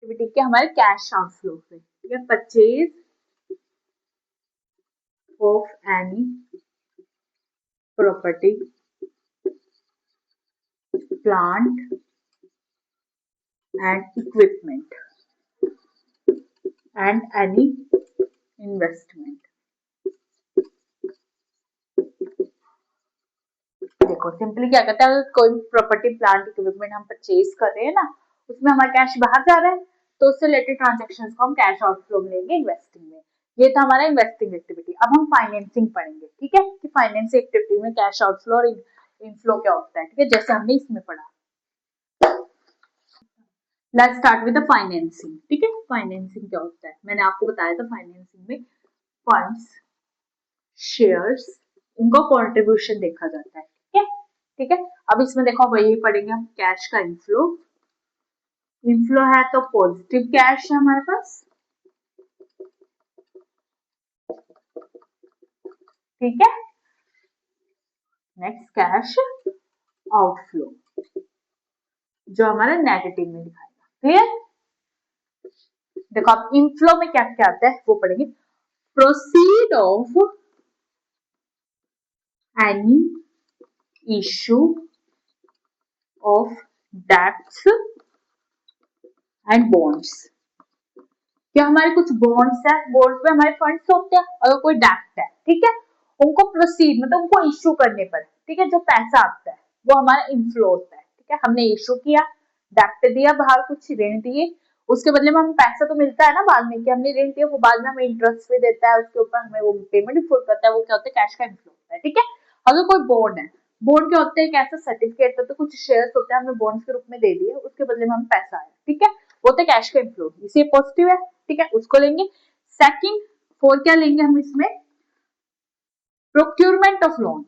Activity के हमारे cash outflow से, ठीक है। Purchase of any property, plant and equipment and any investment. देखो सिंपली क्या कहता है, कोई प्रॉपर्टी प्लांट इक्विपमेंट हम परचेज कर रहे हैं ना, उसमें हमारा कैश बाहर जा रहा है, तो उससे रिलेटेड ट्रांजेक्शंस को हम कैश आउटफ्लो में लेंगे इन्वेस्टिंग में। ये था हमारा इन्वेस्टिंग एक्टिविटी। अब हम फाइनेंसिंग पढ़ेंगे, ठीक है, कि फाइनेंसिंग एक्टिविटी में कैश आउटफ्लो और इनफ्लो क्या होता है, ठीक है, जैसे हमने इसमें पढ़ा। Let's start with the financing, ठीक है। फाइनेंसिंग क्या होता है, मैंने आपको बताया था फाइनेंसिंग में फंड्स, शेयर्स, उनका कंट्रीब्यूशन देखा जाता है, ठीक है, ठीक है। अब इसमें देखो वही पढ़ेंगे हम, कैश का इनफ्लो। इनफ्लो है तो पॉजिटिव कैश है हमारे पास, ठीक है। नेक्स्ट कैश आउटफ्लो, जो हमारा नेगेटिव में दिखाएगा, क्लियर। देखो अब इनफ्लो में क्या क्या आता है वो पढ़ेंगे। Proceed of any issue of debts and bonds. क्या हमारे कुछ बॉन्ड्स है, बॉन्ड्स में हमारे फंड्स होते हैं, अगर कोई डेब्ट है, ठीक है, उनको प्रोसीड मतलब उनको इश्यू करने पर, ठीक है, जो पैसा आता है वो हमारा इनफ्लो होता है, ठीक है। हमने इश्यू किया, डेब्ट दिया बाहर, कुछ ऋण दिए, उसके बदले में हमें पैसा तो मिलता है ना बाद में, कि हमने ऋण दिया, वो बाद में हमें इंटरेस्ट भी देता है, उसके ऊपर हमें वो पेमेंट भी फुल करता है, वो क्या होता है, कैश का इनफ्लो होता है, ठीक है। अगर कोई बॉन्ड है, बॉन्ड क्या होता है, एक ऐसा सर्टिफिकेट होता है, कुछ शेयर्स होते हैं, हमने बॉन्ड्स के रूप में दे दिए, उसके बदले में हमें पैसा आया, ठीक है, वो होता है कैश का इनफ्लो, इसे पॉजिटिव है, ठीक है, उसको लेंगे। सेकंड, फोर क्या लेंगे हम इसमें, प्रोक्यूरमेंट ऑफ लोन।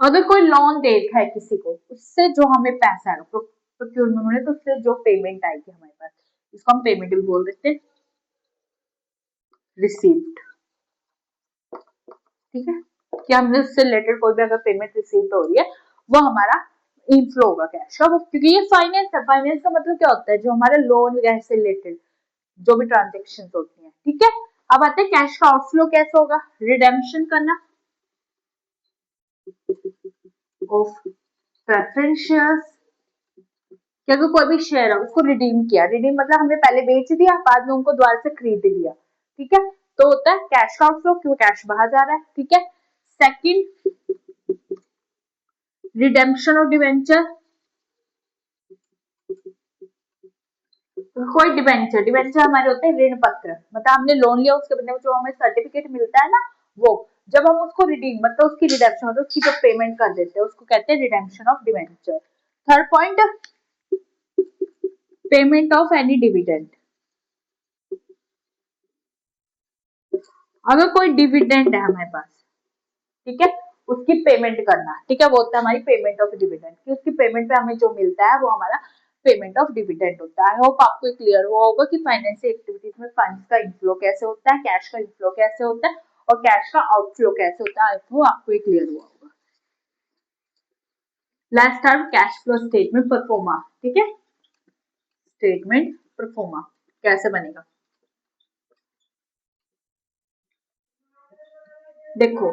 अगर कोई लोन दे रखा है किसी को, उससे जो हमें पैसा है प्रोक्यूरमेंट होने, तो उससे जो पेमेंट आएगी हमारे पास, इसको हम पेमेंट भी बोल देते हैं, रिसीव्ड, ठीक है। कि हमने उससे रिलेटेड कोई भी अगर पेमेंट रिसीव हो रही है, वो हमारा इनफ्लो होगा कैश का, क्योंकि ये फाइनेंस है। फाइनेंस का मतलब क्या होता है, जो हमारे लोन वगैरह से रिलेटेड जो भी ट्रांजेक्शन होती है, ठीक है। अब आते हैं कैश का आउटफ्लो कैसे होगा, रिडेम्पशन करना ऑफ प्रेफरेंस शेयर्स, क्योंकि कोई भी शेयर है उसको रिडीम किया, रिडीम मतलब हमने पहले बेच दिया, बाद में उनको दोबारा से खरीद लिया, ठीक है, तो होता है कैश का आउटफ्लो, क्यों कैश बाहर जा रहा है, ठीक है। सेकंड, रिडेम्पशन ऑफ डिवेंचर, कोई डिवेंचर, डिवेंचर हमारे होते हैं ऋण पत्र, मतलब हमने लोन लिया, उसके बदले में जो हमें सर्टिफिकेट मिलता है ना, वो जब हम उसको रिडीम मतलब उसकी रिडेम्पशन मतलब उसकी जो पेमेंट कर देते हैं, उसको कहते हैं redemption of debenture. Third point, payment of any dividend. अगर कोई डिविडेंड है हमारे पास, ठीक है, उसकी पेमेंट करना, ठीक है, वो होता है हमारी पेमेंट ऑफ डिविडेंड, कि उसकी पेमेंट पे हमें जो मिलता है वो हमारा पेमेंट ऑफ डिविडेंड होता है। आई होप आपको क्लियर हुआ होगा कि फाइनेंशियल एक्टिविटीज में फंड्स का इनफ्लो कैसे होता है, कैश का इनफ्लो कैसे होता है और कैश का आउटफ्लो कैसे होता है। आई होप आपको क्लियर हुआ होगा। Last time cash flow statement pro forma, ठीक है, स्टेटमेंट परफॉर्मा कैसे बनेगा, देखो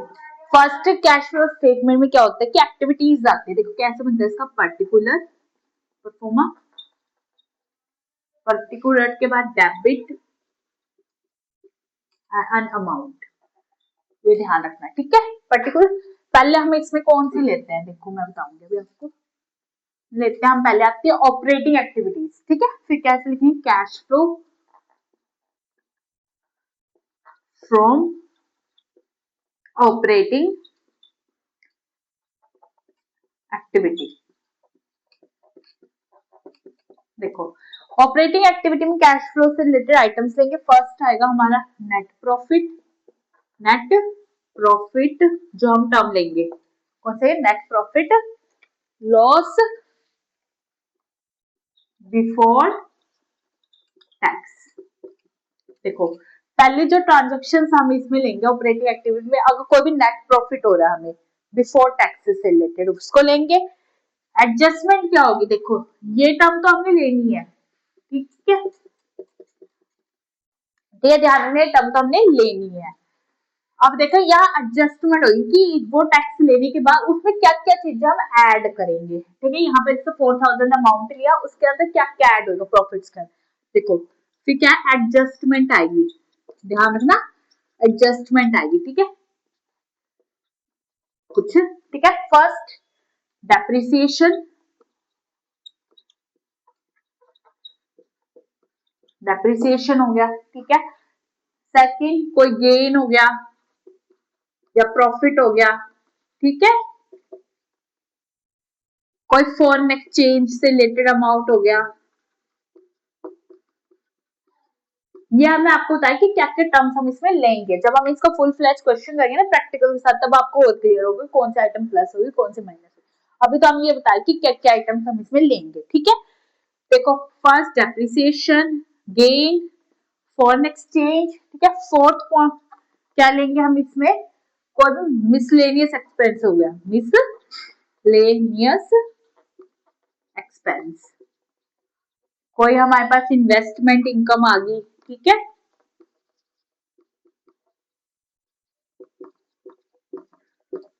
फर्स्ट कैश फ्लो स्टेटमेंट में क्या होता है कि एक्टिविटीज आती है, देखो कैसे बनता है इसका, पर्टिकुलर परफॉर्मा, पर्टिकुलर के बाद डेबिट एंड अमाउंट, ये ध्यान रखना है, ठीक है। पर्टिकुलर पहले हम इसमें कौन सी लेते हैं, देखो मैं बताऊंगी अभी आपको, लेते हैं हम पहले आती है ऑपरेटिंग एक्टिविटीज, ठीक है, फिर कैसे लिखेंगे, cash flow from operating activity. देखो ऑपरेटिंग एक्टिविटी में कैश फ्लो से रिलेटेड आइटम्स लेंगे, फर्स्ट आएगा हमारा नेट प्रॉफिट, नेट प्रॉफिट जो हम टर्म लेंगे, कौन से, net profit, loss before tax. देखो पहले जो ट्रांजेक्शन हम इसमें लेंगे ऑपरेटिंग एक्टिविटी में, अगर कोई भी नेट प्रॉफिट हो रहा है हमें बिफोर टैक्सेस से रिलेटेड, उसको लेंगे। एडजस्टमेंट क्या होगी, देखो ये टर्म तो हमने लेनी है, ठीक है, ये ध्यान रखना टर्म तो हमने लेनी है। अब देखो यहाँ एडजस्टमेंट होगी कि वो टैक्स लेने के बाद उसमें क्या क्या चीजें हम ऐड करेंगे, ठीक है, यहाँ पे इसको 4000 अमाउंट लिया, उसके अंदर क्या क्या ऐड होगा प्रॉफिट्स का, देखो फिर क्या एडजस्टमेंट आएगी, ध्यान रखना एडजस्टमेंट आएगी, ठीक है, कुछ ठीक है। फर्स्ट डेप्रिसिएशन, डेप्रिसिएशन हो गया, ठीक है। सेकंड कोई गेन हो गया या प्रॉफिट हो गया, ठीक है, कोई फॉरेन एक्सचेंज से रिलेटेड अमाउंट हो गया। ये हमने आपको बताया कि क्या क्या टर्म्स हम इसमें लेंगे, जब हम इसका फुल फ्लैश क्वेश्चन करेंगे ना प्रैक्टिकल के साथ, तब आपको और क्लियर होगा कौन से आइटम प्लस होगी कौन से माइनस होगी। अभी तो हम ये बताए कि क्या क्या आइटम्स हम इसमें लेंगे, ठीक है। देखो first depreciation, gain, foreign exchange, ठीक है। फोर्थ पॉइंट क्या लेंगे हम इसमें, कोई भी मिसलेनियस एक्सपेंस हो गया, मिसलेनियस एक्सपेंस, कोई हमारे पास इन्वेस्टमेंट इनकम आ गई, ठीक है,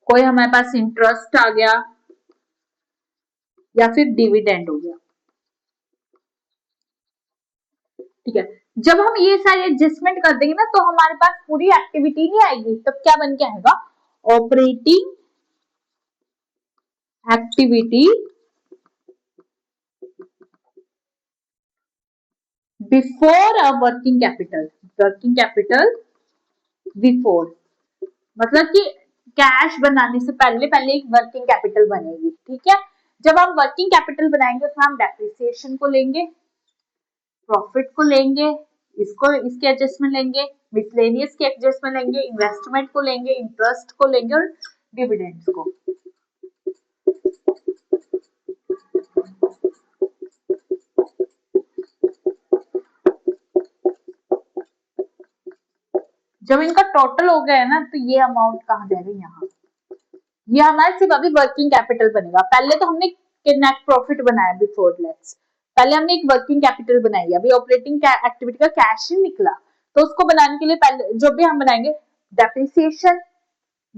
कोई हमारे पास इंटरेस्ट आ गया या फिर डिविडेंड हो गया, ठीक है। जब हम ये सारे एडजस्टमेंट कर देंगे ना तो हमारे पास पूरी एक्टिविटी नहीं आएगी, तब क्या बन के आएगा, operating activity before a working capital, working capital before, मतलब कि कैश बनाने से पहले पहले एक वर्किंग कैपिटल बनेगी, ठीक है। जब हम वर्किंग कैपिटल बनाएंगे उसमें हम डेप्रिसिएशन को लेंगे, प्रॉफिट को लेंगे, इसको इसके एडजस्टमेंट लेंगे, मिसलेनियस के एडजस्टमेंट लेंगे, इन्वेस्टमेंट को लेंगे, इंटरेस्ट को लेंगे और डिविडेंड्स को। जब इनका टोटल हो गया है ना तो ये अमाउंट कहाँ जाएगा, यहाँ, ये हमारा सिर्फ अभी वर्किंग कैपिटल बनेगा। पहले तो हमने नेट प्रॉफिट बनाया बिफोर लेट्स, पहले हमने एक वर्किंग कैपिटल बनाई, अभी ऑपरेटिंग एक्टिविटी का कैश ही निकला, तो उसको बनाने के लिए पहले जो भी हम बनाएंगे डेप्रिसिएशन,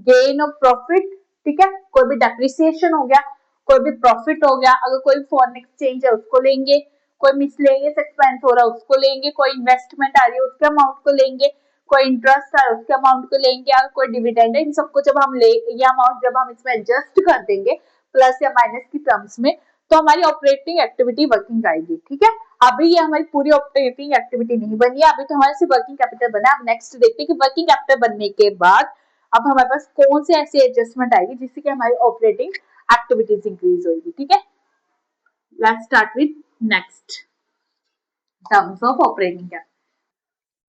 गेन ऑफ प्रॉफिट, ठीक है, कोई भी डेप्रिसिएशन हो गया, कोई भी प्रॉफिट हो गया, अगर कोई फॉरेन एक्सचेंज है उसको लेंगे, कोई मिसलेनियस एक्सपेंस हो रहा है उसको लेंगे, कोई इन्वेस्टमेंट आ रही है उसके अमाउंट को लेंगे, कोई इंटरेस्ट आ रहा है उसके अमाउंट को लेंगे, और कोई डिविडेंड है, इन सबको जब हम ले ये अमाउंट जब हम इसमें एडजस्ट कर देंगे प्लस या माइनस की टर्म्स में, तो हमारी ऑपरेटिंग एक्टिविटी वर्किंग आएगी, ठीक है। अभी ये हमारी पूरी ऑपरेटिंग एक्टिविटी नहीं बनी है, अभी तो हमारे सिर्फ वर्किंग कैपिटल बना है। अब नेक्स्ट देखते हैं कि वर्किंग कैपिटल बनने के बाद अब हमारे पास कौन से ऐसे एडजस्टमेंट आएगी जिससे कि हमारी ऑपरेटिंग एक्टिविटीज इंक्रीज होगी, ठीक है। Let's start with next terms of operating capital.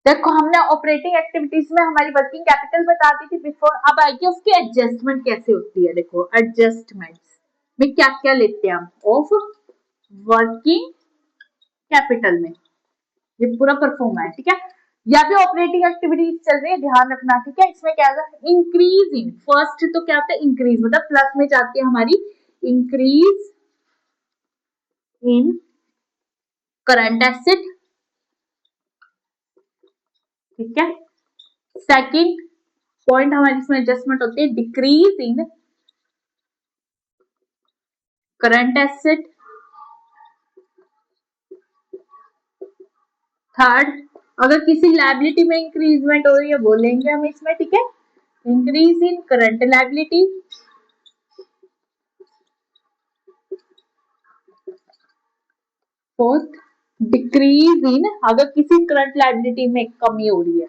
देखो हमने ऑपरेटिंग एक्टिविटीज में हमारी वर्किंग कैपिटल बता दी थी बिफोर, अब आएगी उसकी एडजस्टमेंट कैसे होती है। देखो एडजस्टमेंट्स में क्या क्या लेते हैं हम ऑफ वर्किंग कैपिटल में, ये पूरा परफॉर्म है, ठीक है। या भी ऑपरेटिंग एक्टिविटीज चल रही है, ध्यान रखना, ठीक है। इसमें क्या होगा, इंक्रीज इन, फर्स्ट तो क्या होता है इंक्रीज, मतलब प्लस में जाती है हमारी, इंक्रीज इन करंट एसेट, ठीक है। सेकंड पॉइंट हमारी इसमें एडजस्टमेंट होती है decrease in current asset. Third अगर किसी लायबिलिटी में इंक्रीजमेंट हो रही है वो लेंगे हम इसमें, ठीक है, increase in current liability. Fourth decrease in, अगर किसी करंट लायबिलिटी में कमी हो रही है,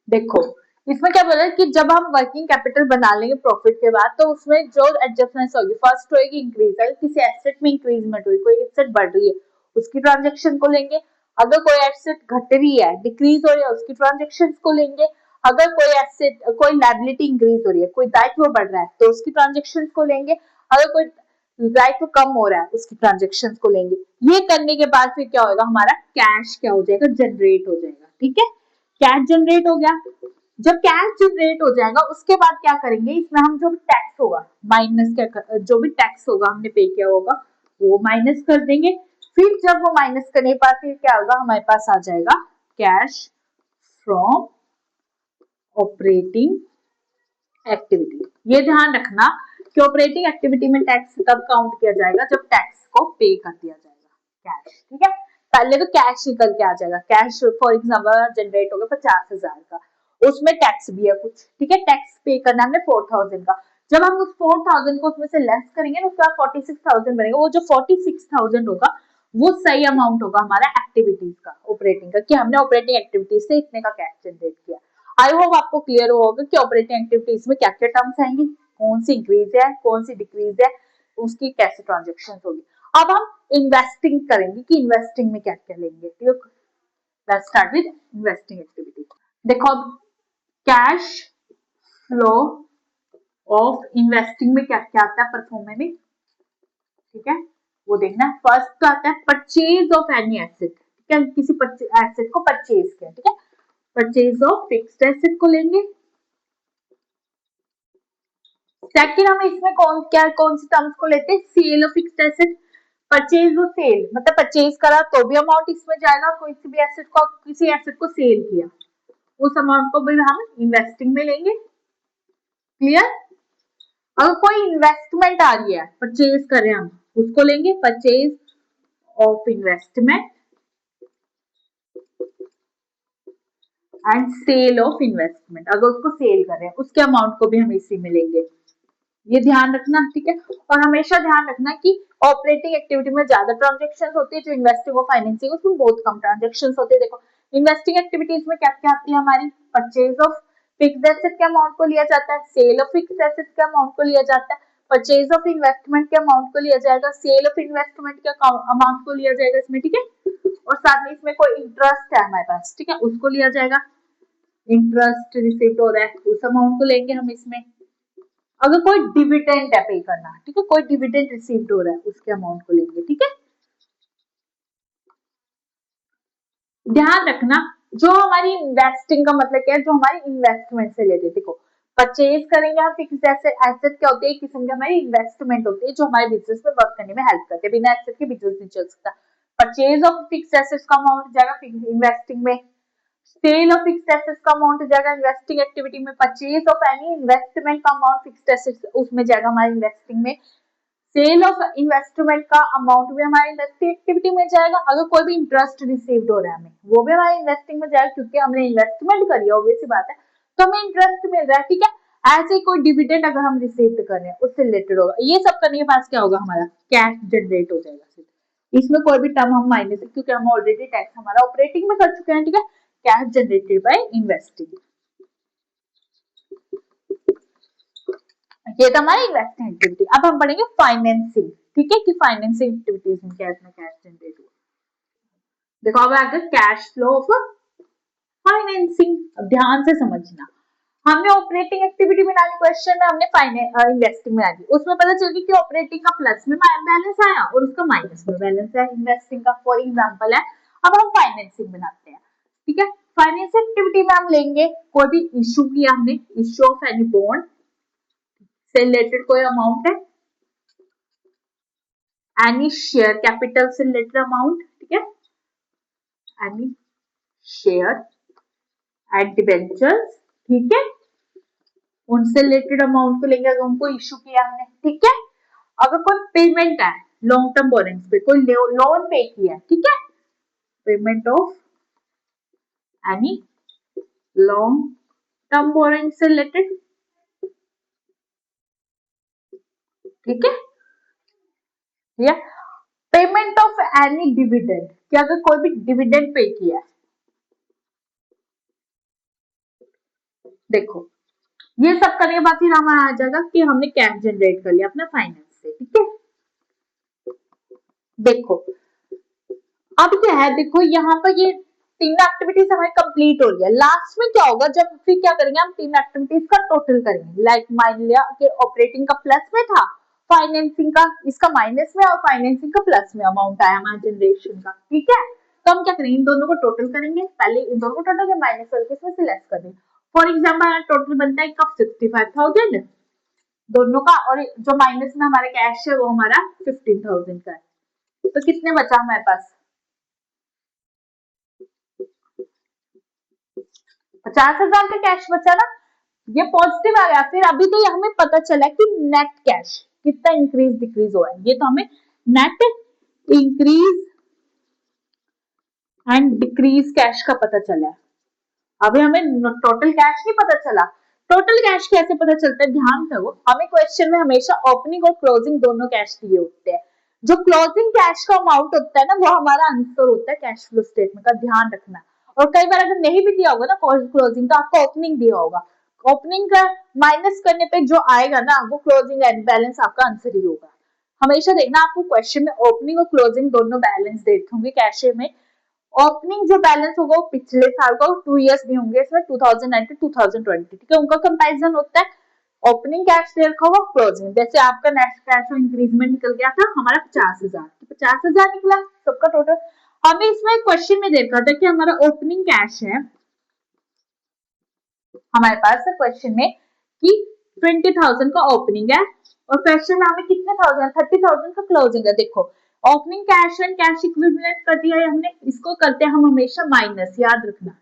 देखो इसमें क्या बोला है कि जब हम वर्किंग कैपिटल बना लेंगे प्रॉफिट के बाद तो उसमें जो एडजस्टमेंट होगी, फर्स्ट होगी इंक्रीज, अगर किसी एसेट में इंक्रीजमेंट हुई, कोई एसेट बढ़ रही है उसकी ट्रांजेक्शन को लेंगे, अगर कोई एसेट घट रही है डिक्रीज हो रही है उसकी ट्रांजेक्शन को लेंगे, अगर कोई एसेट कोई लायबिलिटी इंक्रीज हो रही है, कोई दायित्व बढ़ रहा है तो उसकी ट्रांजेक्शन को लेंगे, अगर कोई दायित्व कम हो रहा है उसकी ट्रांजेक्शन को लेंगे। ये करने के बाद फिर क्या होगा, हमारा कैश क्या हो जाएगा, जनरेट हो जाएगा, ठीक है, कैश जनरेट हो गया। जब कैश जनरेट हो जाएगा उसके बाद क्या करेंगे, इसमें हम जो भी टैक्स होगा माइनस जो भी टैक्स होगा हमने पे किया होगा वो माइनस कर देंगे। फिर जब वो माइनस करने के बाद फिर क्या होगा, हमारे पास आ जाएगा कैश फ्रॉम ऑपरेटिंग एक्टिविटी। ये ध्यान रखना कि ऑपरेटिंग एक्टिविटी में टैक्स तब काउंट किया जाएगा जब टैक्स को पे कर दिया जाएगा कैश, ठीक है। पहले तो कैश निकल के आ जाएगा, कैश फॉर एग्जाम्पल जनरेट होगा 50,000 का, उसमें टैक्स भी है कुछ, ठीक है, टैक्स पे करना हमने 4,000 का। जब हम उस 4,000 को उसमें से लेस करेंगे ना, उसके बाद 46,000 बनेगा। वो जो 46,000 होगा वो सही अमाउंट होगा हमारा एक्टिविटीज का, ऑपरेटिंग का, कि हमने ऑपरेटिंग एक्टिविटीज से इतने का कैश जनरेट किया। आई होप आपको क्लियर होगा कि ऑपरेटिंग एक्टिविटीज में क्या क्या टर्म्स आएंगी, कौन सी इंक्रीज है कौन सी डिक्रीज है, उसकी कैसे ट्रांजेक्शन होगी। अब हम इन्वेस्टिंग करेंगे कि इन्वेस्टिंग में क्या क्या लेंगे, ठीक है। Let's start with investing activity. देखो अब कैश फ्लो ऑफ इन्वेस्टिंग में क्या क्या आता है परफॉर्मेंस में, ठीक है, वो देखना। फर्स्ट तो आता है परचेज ऑफ एनी एसेट, ठीक है, किसी एसेट को परचेज किया, ठीक है, परचेज ऑफ फिक्स्ड एसेट को लेंगे। सेकंड हम इसमें कौन सी टर्म्स को लेते हैं, sale of fixed asset. Purchase और सेल मतलब परचेज करा तो भी अमाउंट इसमें जाएगा, कोई भी एसेट को, किसी एसेट को सेल किया उस अमाउंट को भी हम इन्वेस्टिंग में लेंगे। क्लियर। अगर कोई इन्वेस्टमेंट आ रही है परचेज करें हम, उसको लेंगे purchase of investment and sale of investment. अगर उसको सेल करें उसके अमाउंट को भी हम इसी में लेंगे, ये ध्यान रखना, ठीक है। और हमेशा ध्यान रखना कि ऑपरेटिंग एक्टिविटी में ज्यादा ट्रांजेक्शन होती है, जो इन्वेस्टिंग और फाइनेंसिंग उसमें बहुत कम ट्रांजेक्शन होते हैं। देखो इन्वेस्टिंग एक्टिविटीज में क्या क्या आती है हमारी, परचेज ऑफ फिक्स्ड एसेट के अमाउंट को लिया जाता है, सेल ऑफ फिक्स्ड एसेट के अमाउंट को लिया जाता है, परचेज ऑफ इन्वेस्टमेंट के अमाउंट को लिया जाएगा, सेल ऑफ इन्वेस्टमेंट के अमाउंट को लिया जाएगा इसमें, ठीक है। और साथ में इसमें कोई इंटरेस्ट है हमारे पास, ठीक है, उसको लिया जाएगा, इंटरेस्ट रिसीव हो रहा है उस अमाउंट को लेंगे हम इसमें। अगर कोई डिविडेंड है पे करना, ठीक है, कोई डिविडेंड रिसीव्ड हो रहा है उसके अमाउंट को लेंगे, ठीक है। ध्यान रखना जो हमारी इन्वेस्टिंग का मतलब क्या है, जो हमारी इन्वेस्टमेंट से रिलेटेड, देखो परचेज करेंगे हम फिक्स्ड एसेट क्या होते हैं, किस्म के हमारी इन्वेस्टमेंट होती है जो हमारे बिजनेस में वर्क करने में हेल्प करते हैं, बिना एसेट के बिजनेस नहीं चल सकता। परचेज ऑफ फिक्स्ड एसेट्स का अमाउंट जाएगा इन्वेस्टिंग में, सेल ऑफ फिक्स्ड एसेट्स का अमाउंट जाएगा इन्वेस्टिंग एक्टिविटी में, परचेज ऑफ एनी इन्वेस्टमेंट का अमाउंट फिक्स्ड एसेट्स उसमें जाएगा हमारे इन्वेस्टिंग में, सेल ऑफ इन्वेस्टमेंट का अमाउंट भी हमारी इन्वेस्टिंग एक्टिविटी में जाएगा। अगर कोई भी इंटरेस्ट रिसीव्ड हो रहा है हमें वो भी हमारे इन्वेस्टिंग में जाएगा, क्योंकि हमने इन्वेस्टमेंट करी है, ऑब्वियस सी बात है, तो हमें इंटरेस्ट मिल रहा है, ठीक है। ऐसे कोई डिविडेंड अगर हम रिसीव कर रहे हैं उससे रिलेटेड होगा, ये सब करने के पास क्या होगा, हमारा कैश जनरेट हो जाएगा। इसमें कोई भी टर्म हम माइनस, क्योंकि हम ऑलरेडी टैक्स हमारा ऑपरेटिंग में कर चुके हैं, ठीक है। कैश जनरेटेड बाय इन्वेस्टिंग, ये तो हमारी इन्वेस्टिंग एक्टिविटी। अब हम पढ़ेंगे फाइनेंसिंग, ठीक है, कि फाइनेंसिंग एक्टिविटीज में क्या इसमें कैश जनरेट हुआ। देखो अब आगे कैश फ्लो ऑफ फाइनेंसिंग, अब ध्यान से समझना। हमने ऑपरेटिंग एक्टिविटी में डाली क्वेश्चन में, हमने इन्वेस्टिंग में डाली, उसमें पता चल गया कि ऑपरेटिंग का प्लस में बैलेंस आया और उसका माइनस में बैलेंस है इन्वेस्टिंग का, फॉर एग्जांपल है। अब हम फाइनेंसिंग बनाते हैं, ठीक है। फाइनेंस एक्टिविटी में हम लेंगे कोई भी इश्यू किया हमने, इश्यू ऑफ एनी बॉन्ड से रिलेटेड कोई अमाउंट है, एनी शेयर कैपिटल से रिलेटेड अमाउंट, ठीक है, एनी शेयर एंड डिबेंचर्स, ठीक है, उनसे रिलेटेड अमाउंट को लेंगे अगर उनको इश्यू किया हमने, ठीक है। अगर कोई पेमेंट है लॉन्ग टर्म बोरेंस पे, कोई लोन पे किया, ठीक है, payment of any long term boranes से रिलेटेड, ठीक है, या पेमेंट ऑफ एनी डिविडेंड, कि अगर कोई भी डिविडेंड पे किया है, देखो ये सब करने के बाद फिर हमारा आ जाएगा कि हमने कैश जनरेट कर लिया अपने फाइनेंस से, ठीक है। देखो अब क्या है, देखो यहाँ पर ये तीन एक्टिविटीज हमारी कंप्लीट हो रही है, लास्ट में क्या होगा, जब फिर क्या करेंगे हम तीन एक्टिविटीज का टोटल करेंगे। लाइक मान लिया कि ऑपरेटिंग का प्लस में था, फाइनेंसिंग का इसका माइनस में और फाइनेंसिंग का प्लस में अमाउंट आया हमारा जनरेशन का, ठीक है। तो हम क्या करेंगे, इन दोनों को टोटल करेंगे, पहले इन दोनों को टोटल माइनस करके इसमें से लेस कर देंगे, फॉर एग्जाम्पल टोटल बनता है कब 65,000 दोनों का, और जो माइनस में हमारा कैश है वो हमारा 15,000 का है। तो कितने बचा हमारे पास? 50,000 का कैश बचा ना, ये पॉजिटिव आ गया। फिर अभी तो हमें पता चला कि नेट कैश कितना इंक्रीज डिक्रीज हुआ है, ये तो हमें net increase and decrease cash का पता चला है। अभी हमें टोटल कैश नहीं पता चला। टोटल कैश कैसे पता चलता है, ध्यान रखो, हमें क्वेश्चन में हमेशा ओपनिंग और क्लोजिंग दोनों कैश दिए होते हैं। जो क्लोजिंग कैश का अमाउंट होता है ना, वो हमारा आंसर होता है कैश फ्लो स्टेटमेंट का, ध्यान रखना। और कई बार अगर नहीं भी दिया होगा ना क्लोजिंग, तो आपको ओपनिंग दिया होगा, ओपनिंग का माइनस करने पे जो आएगा ना वो क्लोजिंग एंड बैलेंस आपका आंसर ही होगा। हमेशा देखना आपको क्वेश्चन में ओपनिंग और क्लोजिंग दोनों बैलेंस देते होंगे कैश में। ओपनिंग जो बैलेंस होगा वो पिछले साल का 2 इयर्स भी होंगे, इसमें 2019 2020, ठीक है, उनका कंपैरिजन होता है। ओपनिंग कैश दे रखा होगा, क्लोजिंग, जैसे आपका नेट कैश इंक्रीजमेंट निकल गया था हमारा 50,000, 50,000 निकला सबका टोटल। हमें इसमें क्वेश्चन में दे रखा था कि हमारा ओपनिंग कैश है हमारे पास क्वेश्चन में कि 20,000 का ओपनिंग है, और क्वेश्चन में हमें कितने 30,000 का क्लोजिंग है। देखो opening cash and cash equivalent कर दिया है हमने, इसको करते हैं हम हमेशा माइनस, याद रखना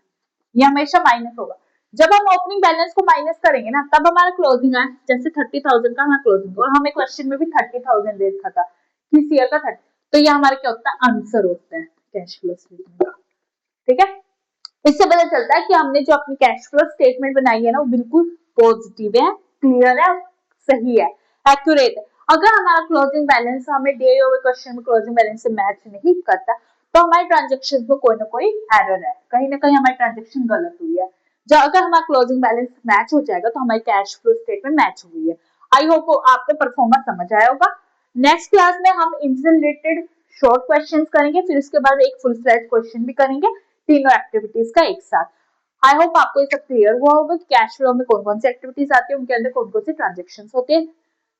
ये हमेशा माइनस होगा। जब हम ओपनिंग बैलेंस को माइनस करेंगे ना तब हमारा क्लोजिंग है, जैसे 30,000 का हमारा क्लोजिंग, और हमें क्वेश्चन में भी 30,000 दे रखा था किस ईयर का 30, तो ये हमारा क्या होता है, आंसर होता है कैश फ्लो स्टेटमेंट का, ठीक है। इससे पता चलता है कि हमने जो अपनी कैश फ्लो स्टेटमेंट बनाई है ना वो बिल्कुल पॉजिटिव है, क्लियर है, सही है, एक्यूरेट है। अगर हमारा क्लोजिंग बैलेंस हमें दिए हुए क्वेश्चन में क्लोजिंग बैलेंस से मैच नहीं करता, तो हमारे ट्रांजेक्शन में कोई ना कोई एरर है, कहीं ना कहीं हमारी ट्रांजेक्शन गलत हुई है। जब अगर हमारा क्लोजिंग बैलेंस मैच हो जाएगा तो हमारी कैश फ्लो स्टेटमेंट मैच हुई है। आई होप आपको परफॉर्मेंस समझ आया होगा। नेक्स्ट क्लास में हम इनसे रिलेटेड शॉर्ट क्वेश्चन करेंगे, फिर उसके बाद एक फुल फ्लैट क्वेश्चन भी करेंगे, तीनों एक्टिविटीज का एक साथ। आई होप आपको ये सब क्लियर हुआ होगा कि कैश फ्लो में कौन कौन सी एक्टिविटीज आती है, उनके अंदर कौन कौन से ट्रांजेक्शन होते हैं।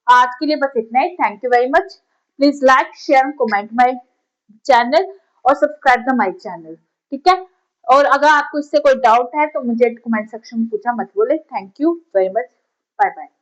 आज के लिए बस इतना ही, thank you very much. Please like share comment my channel और सब्सक्राइब द माय चैनल, ठीक है। और अगर आपको इससे कोई डाउट है तो मुझे कमेंट सेक्शन में पूछा मत बोले। Thank you very much, bye bye.